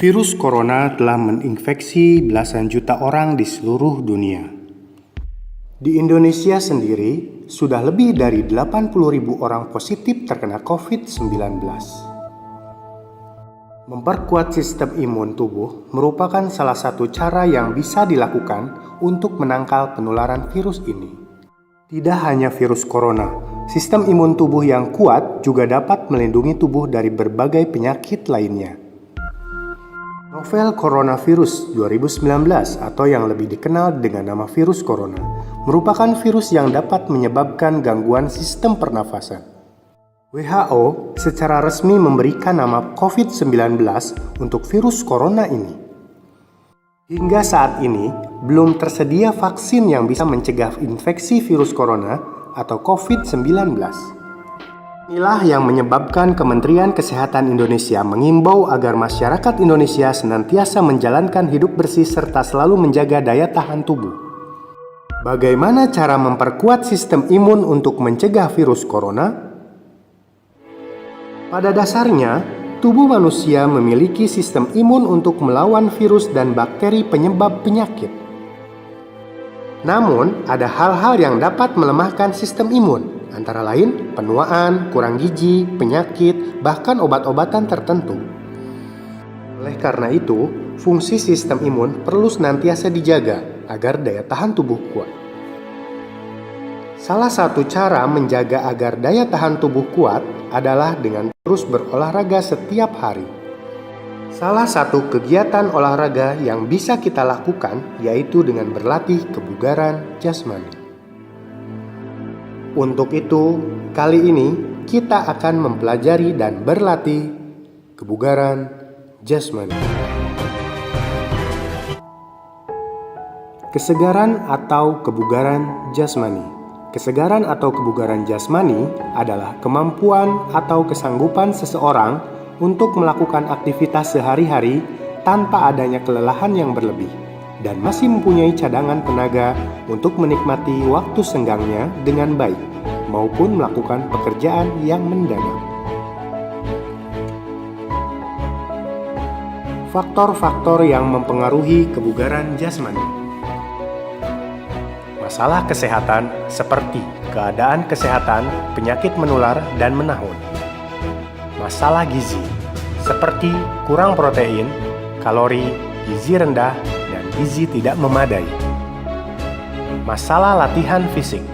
Virus corona telah menginfeksi belasan juta orang di seluruh dunia. Di Indonesia sendiri, sudah lebih dari 80.000 orang positif terkena COVID-19. Memperkuat sistem imun tubuh merupakan salah satu cara yang bisa dilakukan untuk menangkal penularan virus ini. Tidak hanya virus corona, sistem imun tubuh yang kuat juga dapat melindungi tubuh dari berbagai penyakit lainnya. Novel coronavirus 2019 atau yang lebih dikenal dengan nama virus corona merupakan virus yang dapat menyebabkan gangguan sistem pernafasan. WHO secara resmi memberikan nama COVID-19 untuk virus corona ini. Hingga saat ini, belum tersedia vaksin yang bisa mencegah infeksi virus corona atau COVID-19. Inilah yang menyebabkan Kementerian Kesehatan Indonesia mengimbau agar masyarakat Indonesia senantiasa menjalankan hidup bersih serta selalu menjaga daya tahan tubuh. Bagaimana cara memperkuat sistem imun untuk mencegah virus corona? Pada dasarnya, tubuh manusia memiliki sistem imun untuk melawan virus dan bakteri penyebab penyakit. Namun, ada hal-hal yang dapat melemahkan sistem imun, antara lain penuaan, kurang gizi, penyakit, bahkan obat-obatan tertentu. Oleh karena itu, fungsi sistem imun perlu senantiasa dijaga agar daya tahan tubuh kuat. Salah satu cara menjaga agar daya tahan tubuh kuat adalah dengan terus berolahraga setiap hari. Salah satu kegiatan olahraga yang bisa kita lakukan yaitu dengan berlatih kebugaran jasmani. Untuk itu, kali ini kita akan mempelajari dan berlatih kebugaran jasmani. Kesegaran atau kebugaran jasmani. Kesegaran atau kebugaran jasmani adalah kemampuan atau kesanggupan seseorang untuk melakukan aktivitas sehari-hari tanpa adanya kelelahan yang berlebih dan masih mempunyai cadangan tenaga untuk menikmati waktu senggangnya dengan baik maupun melakukan pekerjaan yang mendadak. Faktor-faktor yang mempengaruhi kebugaran jasmani. Masalah kesehatan seperti keadaan kesehatan, penyakit menular, dan menahun. Masalah gizi seperti kurang protein, kalori, gizi rendah, dan gizi tidak memadai. Masalah latihan fisik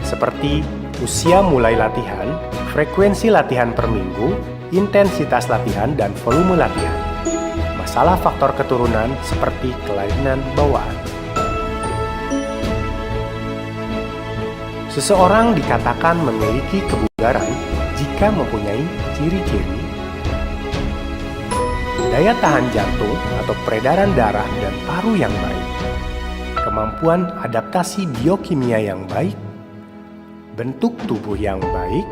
seperti usia mulai latihan, frekuensi latihan per minggu, intensitas latihan, dan volume latihan. Masalah faktor keturunan seperti kelainan bawaan. Seseorang dikatakan memiliki kebugaran jika mempunyai ciri-ciri daya tahan jantung atau peredaran darah dan paru yang baik, kemampuan adaptasi biokimia yang baik, bentuk tubuh yang baik,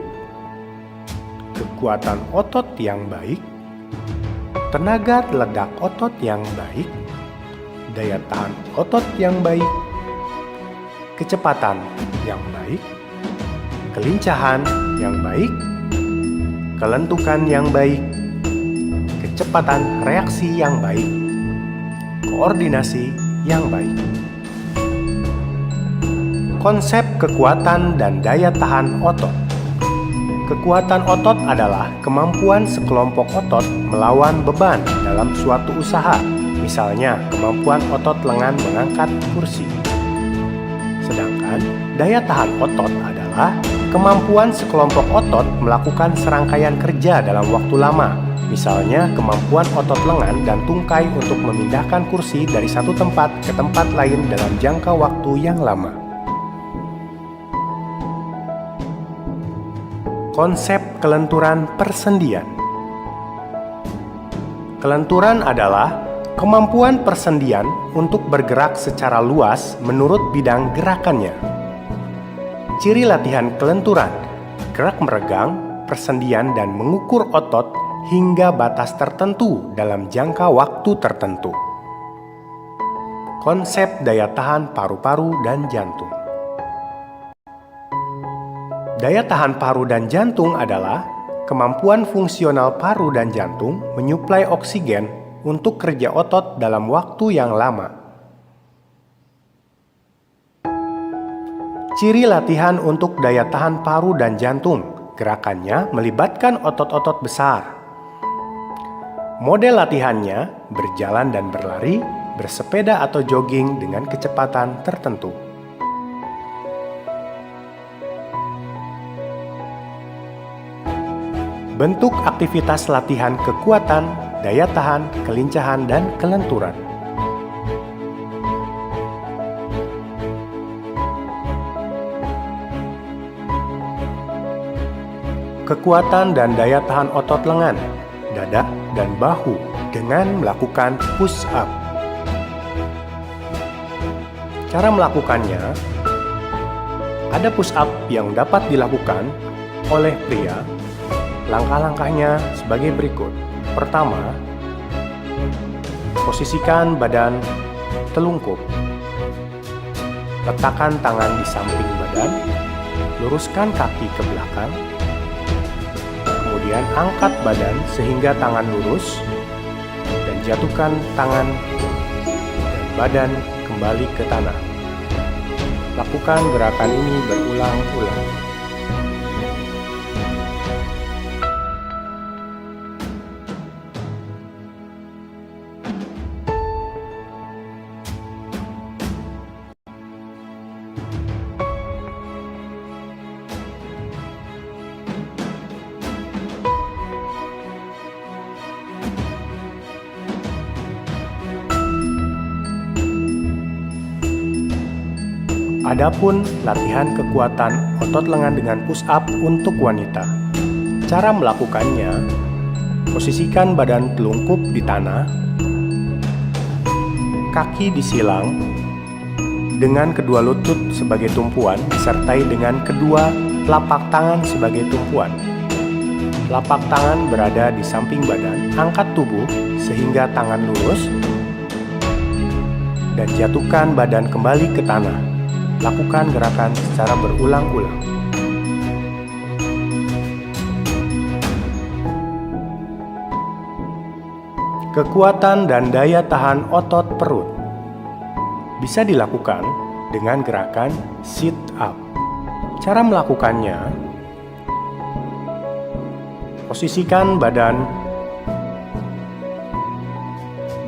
kekuatan otot yang baik, tenaga ledak otot yang baik, daya tahan otot yang baik, kecepatan yang baik, kelincahan yang baik, kelentukan yang baik, kecepatan reaksi yang baik, koordinasi yang baik. Konsep kekuatan dan daya tahan otot. Kekuatan otot adalah kemampuan sekelompok otot melawan beban dalam suatu usaha, misalnya kemampuan otot lengan mengangkat kursi. Sedangkan daya tahan otot adalah kemampuan sekelompok otot melakukan serangkaian kerja dalam waktu lama, misalnya kemampuan otot lengan dan tungkai untuk memindahkan kursi dari satu tempat ke tempat lain dalam jangka waktu yang lama. Konsep kelenturan persendian. Kelenturan adalah kemampuan persendian untuk bergerak secara luas menurut bidang gerakannya. Ciri latihan kelenturan: gerak meregang, persendian, dan mengukur otot hingga batas tertentu dalam jangka waktu tertentu. Konsep daya tahan paru-paru dan jantung. Daya tahan paru dan jantung adalah kemampuan fungsional paru dan jantung menyuplai oksigen untuk kerja otot dalam waktu yang lama. Ciri latihan untuk daya tahan paru dan jantung. Gerakannya melibatkan otot-otot besar. Model latihannya berjalan dan berlari, bersepeda atau jogging dengan kecepatan tertentu. Bentuk aktivitas latihan kekuatan, daya tahan, kelincahan, dan kelenturan. Kekuatan dan daya tahan otot lengan, dada, dan bahu dengan melakukan push up. Cara melakukannya, ada push up yang dapat dilakukan oleh pria. Langkah-langkahnya sebagai berikut. Pertama, posisikan badan telungkup. Letakkan tangan di samping badan, luruskan kaki ke belakang. Kemudian angkat badan sehingga tangan lurus dan jatuhkan tangan dan badan kembali ke tanah. Lakukan gerakan ini berulang-ulang. Adapun latihan kekuatan otot lengan dengan push up untuk wanita. Cara melakukannya, posisikan badan telungkup di tanah, kaki disilang dengan kedua lutut sebagai tumpuan disertai dengan kedua telapak tangan sebagai tumpuan. Telapak tangan berada di samping badan, angkat tubuh sehingga tangan lurus dan jatuhkan badan kembali ke tanah. Lakukan gerakan secara berulang-ulang. Kekuatan dan daya tahan otot perut bisa dilakukan dengan gerakan sit up. Cara melakukannya, posisikan badan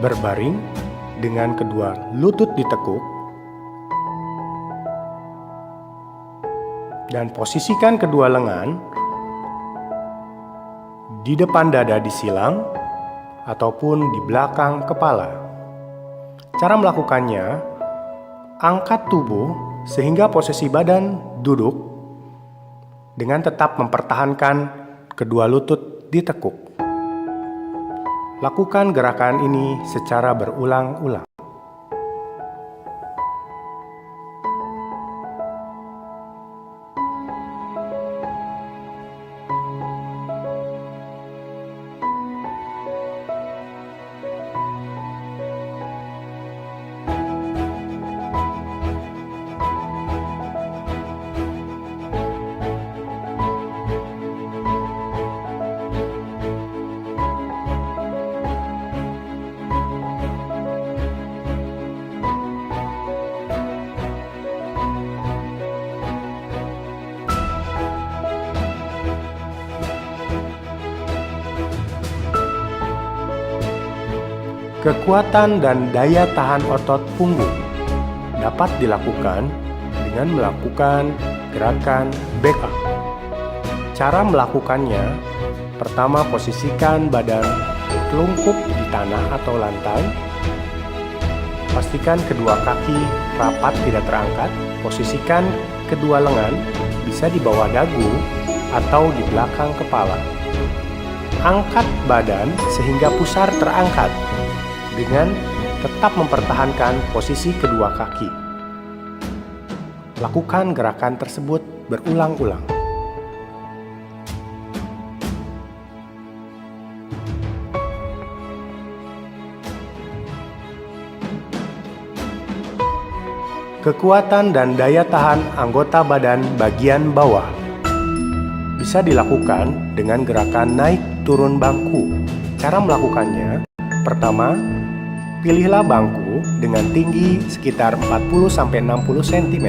berbaring dengan kedua lutut ditekuk dan posisikan kedua lengan di depan dada disilang ataupun di belakang kepala. Cara melakukannya, angkat tubuh sehingga posisi badan duduk dengan tetap mempertahankan kedua lutut ditekuk. Lakukan gerakan ini secara berulang-ulang. Kekuatan dan daya tahan otot punggung dapat dilakukan dengan melakukan gerakan back up. Cara melakukannya, pertama posisikan badan telungkup di tanah atau lantai. Pastikan kedua kaki rapat tidak terangkat. Posisikan kedua lengan bisa di bawah dagu atau di belakang kepala. Angkat badan sehingga pusar terangkat dengan tetap mempertahankan posisi kedua kaki. Lakukan gerakan tersebut berulang-ulang. Kekuatan dan daya tahan anggota badan bagian bawah bisa dilakukan dengan gerakan naik turun bangku. Cara melakukannya, Pertama, pilihlah bangku dengan tinggi sekitar 40-60 cm.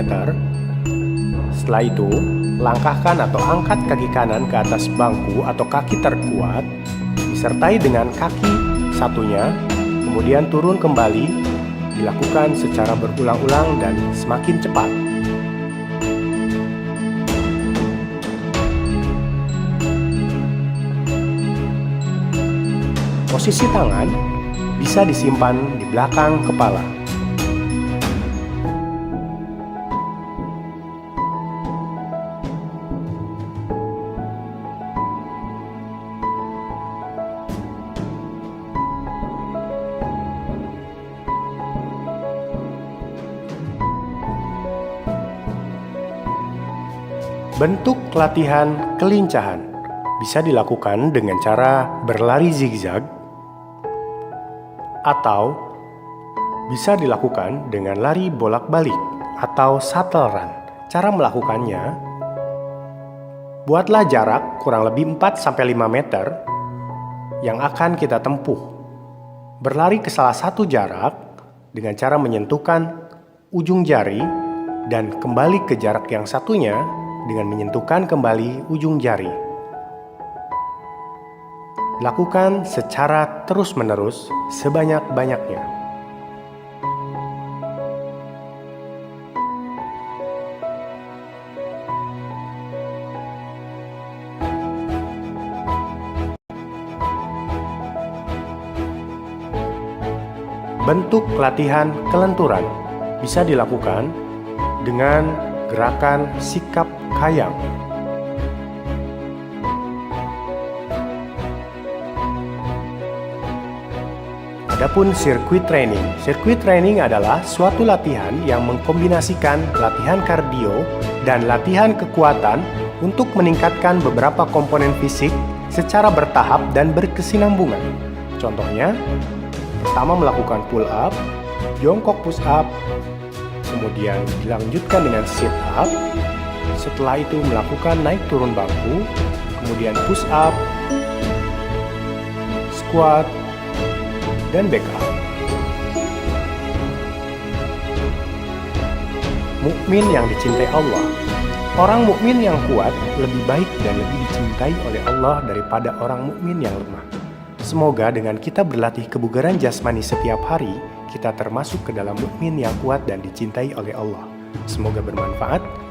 Setelah itu, langkahkan atau angkat kaki kanan ke atas bangku atau kaki terkuat, disertai dengan kaki satunya, kemudian turun kembali, dilakukan secara berulang-ulang dan semakin cepat. Posisi tangan bisa disimpan di belakang kepala. Bentuk latihan kelincahan bisa dilakukan dengan cara berlari zigzag atau bisa dilakukan dengan lari bolak-balik atau shuttle run. Cara melakukannya, buatlah jarak kurang lebih 4-5 meter yang akan kita tempuh. Berlari ke salah satu jarak dengan cara menyentuhkan ujung jari dan kembali ke jarak yang satunya dengan menyentuhkan kembali ujung jari. Lakukan secara terus-menerus sebanyak-banyaknya. Bentuk latihan kelenturan bisa dilakukan dengan gerakan sikap kayang. Adapun sirkuit training. Sirkuit training adalah suatu latihan yang mengkombinasikan latihan kardio dan latihan kekuatan untuk meningkatkan beberapa komponen fisik secara bertahap dan berkesinambungan. Contohnya, pertama melakukan pull up, jongkok push up, kemudian dilanjutkan dengan sit up, setelah itu melakukan naik turun bangku, kemudian push up, squat, dan back up. Mukmin yang dicintai Allah. Orang mukmin yang kuat lebih baik dan lebih dicintai oleh Allah daripada orang mukmin yang lemah. Semoga dengan kita berlatih kebugaran jasmani setiap hari, kita termasuk ke dalam mukmin yang kuat dan dicintai oleh Allah. Semoga bermanfaat.